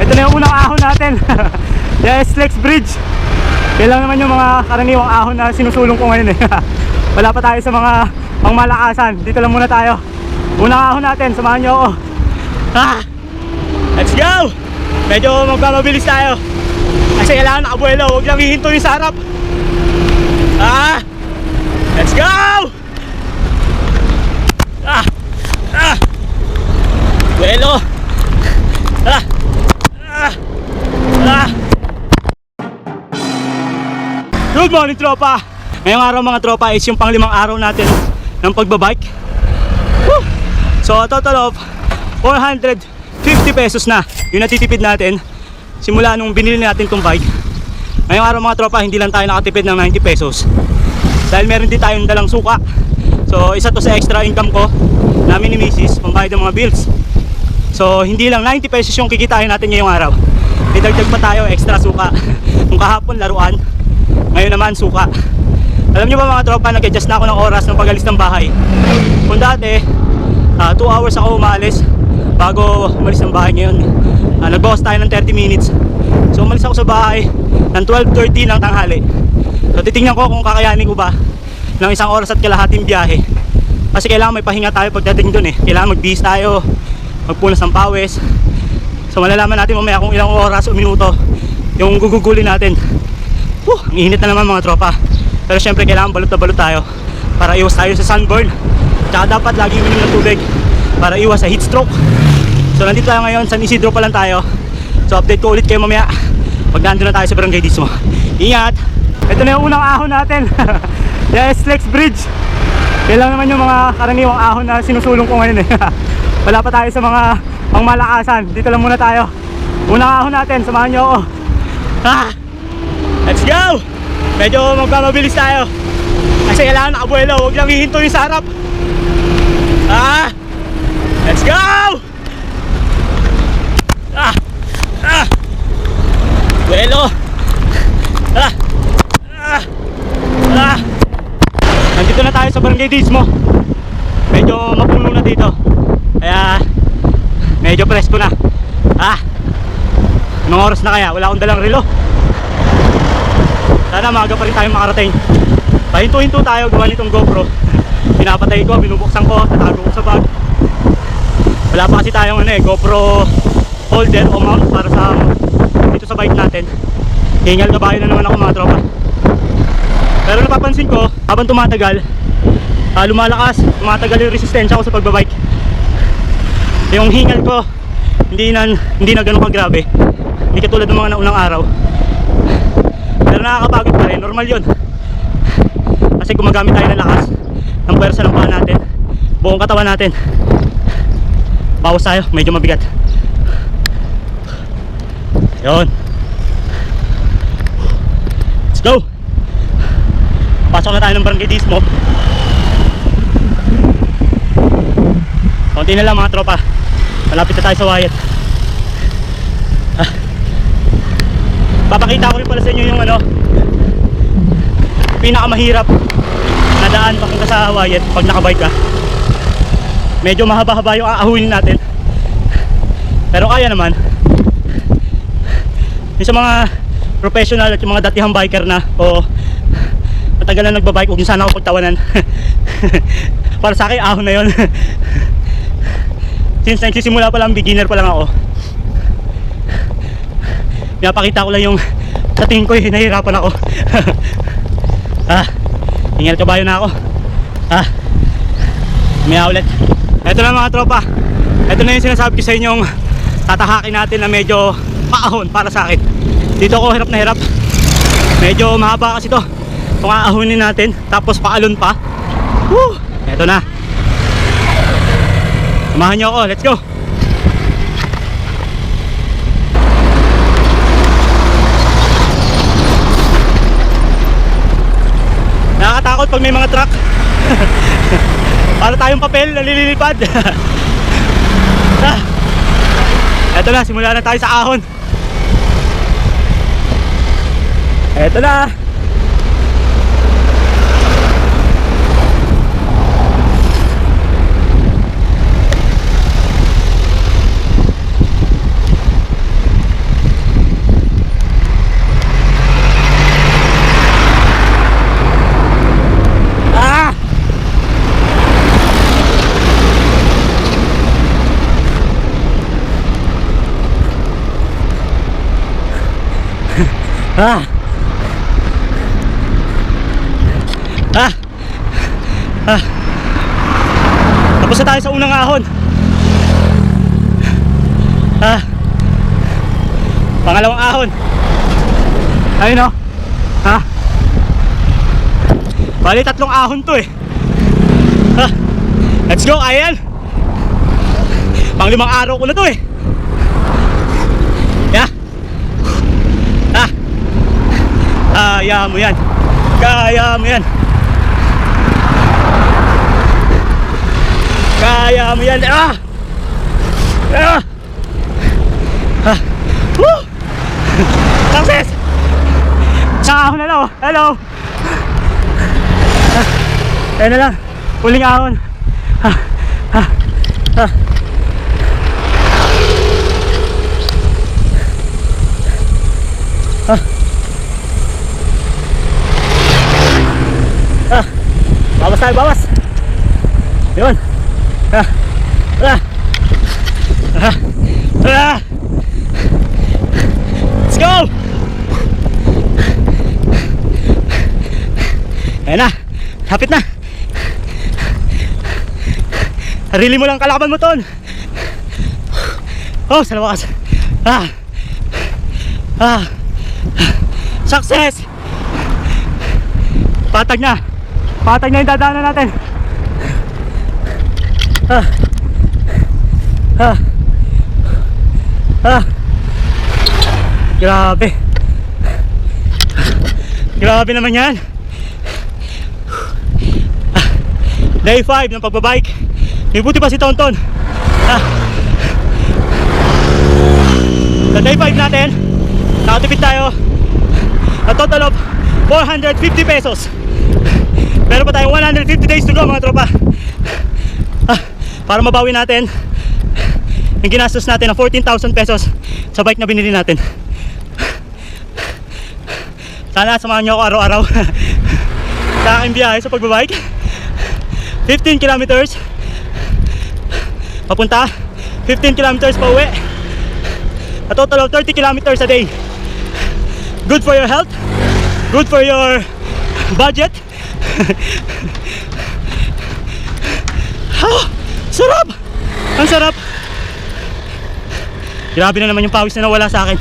Ito na yung unang ahon natin. Yes, Lex Bridge. Yan lang naman yung mga karaniwang ahon na sinusulong ko ngayon eh. Wala pa tayo sa mga pangmalakasan. Dito lang muna tayo. Unang ahon natin, samahan nyo ako. Let's go! Medyo magmamabilis tayo kasi kailangan nakabuelo, huwag lang hihinto yung sa harap. Let's go! Buelo! Good morning, tropa! Ngayong araw mga tropa is yung panglimang araw natin ng pagbabike. Woo! So a total of 450 pesos na yung natitipid natin simula nung binili natin tong bike. Ngayong araw mga tropa, hindi lang tayo nakatipid ng 90 pesos dahil meron din tayong dalang suka. So isa to sa extra income ko namin ni Mrs. pambayad ng mga bills. So hindi lang 90 pesos yung kikitain natin ngayong araw, idagdag pa tayo extra suka. Kung kahapon laruan, ngayon naman suka. Alam nyo ba mga tropa, nag-adjust na ako ng oras ng pag-alis ng bahay. Kung dati 2 hours ako umalis bago umalis ng bahay, ngayon nag-bawas tayo ng 30 minutes. So umalis ako sa bahay ng 12:30 ng tanghali. So titingnan ko kung kakayanin ko ba ng 1 oras at kalahating biyahe, kasi kailangan may pahinga tayo pagdating dun eh. Kailangan magbihis tayo, magpunas ng pawis. So malalaman natin mamaya kung ilang oras o minuto yung gugugulin natin. Ang init na naman mga tropa. Pero syempre kailangan balot na balot tayo para iwas tayo sa sunburn. Tsaka dapat lagi uminom ng tubig para iwas sa heat stroke. So nandito tayo ngayon, San Isidro pa lang tayo. So update ko ulit kayo mamaya pag nandun na tayo sa Barangay Dismo. Ingat! Ito na yung unang ahon natin. Yes, Lex Bridge. Yan lang naman yung mga karaniwang ahon na sinusulong ko ngayon eh. Wala pa tayo sa mga pangmalakasan. Dito lang muna tayo. Unang ahon natin, samahan nyo ako. Let's go! Medyo magmamabilis tayo kasi kailangan nakabuelo, huwag lang hihinto yung sa harap. Let's go! Buelo! Nandito na tayo sa Barangay Dismo. Medyo mapuno na dito, kaya medyo presko na. Anong oras na kaya? Wala akong dalang relo. Sana maaga pa rin tayo makarating. Pahinto-hinto tayo gawa nitong GoPro. Pinapatay ko, binubuksan ko, tatago ko sa bag. Wala pa kasi tayong GoPro holder o mount para sa dito sa bike natin. Hingal kabayo na naman ako mga tropa. Pero napapansin ko, habang tumatagal, tumatagal yung resistensya ko sa pagbabike. Yung hingal ko hindi na ganun kagrabe. Hindi katulad ng mga naunang araw. Pero nakakapagod pa rin, normal yun. Kasi gumagamit tayo ng lakas, ng puwersa ng paa natin, buong katawan natin. Bawas tayo, medyo mabigat. Yun. Let's go! Pasok na tayo ng Barangay Dismo. Konti na lang mga tropa, malapit na tayo sa Wyatt. Papakita ko rin pala sa inyo yung pinakamahirap na daan papunta sa Wyatt pag nakabike ka. Medyo mahaba-haba yung aahunin natin, pero kaya naman. Yung sa mga professional at yung mga datihang biker na o matagal na nagbabike, huwag nyo sana ako pagtawanan. Para sa akin ahon na yun. Since nagsisimula pa lang, beginner pa lang ako, pinapakita ko lang yung sa tingin ko nahihirapan ako. Hingal kabayo na ako. May ulit. Ito na mga tropa, ito na yung sinasabi ko sa inyong tatahakin natin na medyo paahon para sa akin. Dito ako hirap na hirap. Medyo mahaba kasi to kung aahonin natin, tapos paalon pa. Ito na, samahan nyo ako, let's go. Nakakatakot pag may mga truck. Para tayong papel na lilipad. Eto na, simula na tayo sa ahon. Eto na. Ah. Ah. Ah. Tapos na tayo sa unang ahon. Ah. Pangalawang ahon. Ayun o. Ha? Bali 3 ahon to eh. Ah. Let's go, ayan. Pang 5 araw ko na to eh. Yeah. Ah. Kaya mo yan. Kaya mo yan. Kaya mo yan. Ah. Ah. Ah. Woo. Success. Isang ahon na lang oh. Hello. Ah. Ayan na lang. Huling ahon. Ah. Ah. Ah. Ah. Ah. Bawas tayo, bawas. Yun. Ah. Ah. Ah. Ah. Let's go. Ayan na. Hapit na. Sarili mo lang kalaban mo ton. Oh, sa lawas. Ah. Ah. Success. Patag na. Patag na yung dadaanan natin. Ah. Ah. Ah. Grabe. Grabe naman yan. Ah. Day 5 ng pagbabike. May buti pa si Tonton. Ah. Sa day 5 natin, nakatipid tayo a total of 450 pesos. Meron pa tayong 150 days to go mga tropa. Ah, para mabawi natin yung ginastos natin ng 14,000 pesos sa bike na binili natin. Sana samahan nyo ako araw-araw sa aking biyahe sa pagbabike. 15 kilometers papunta, 15 kilometers pa uwi. A total of 30 kilometers a day. Good for your health, good for your budget. Oh, sarap! Ang sarap! Grabe na naman yung pawis na nawala sa akin.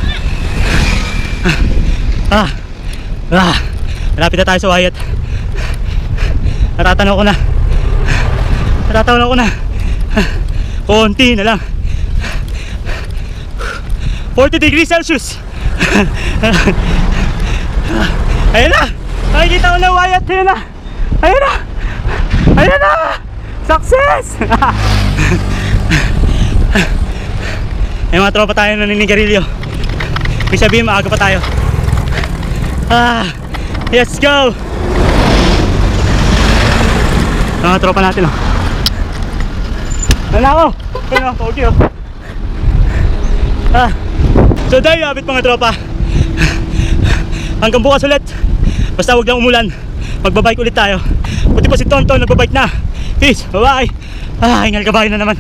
Ah, ah, malapit na tayo sa Wyatt. Natatanaw ko na. Natatanaw ko na. Konti na lang. 40 degrees Celsius. Ayun na! Nakikita ko na Wyatt. Ayun na! Ayun na! Ayun na! Success! May mga tropa tayo na naninigarilyo. Ibig sabihin maaga pa tayo. Ah, let's go! Mga tropa natin oh. Ano ako? Ano ako? Okay oh. Ah, so there you have it mga tropa. Hanggang bukas ulit. Basta huwag lang umulan. Magbabike ulit tayo. Buti pa si Tonton nagbabike na. Peace, bye bye. Ah, hingal kabayo na naman.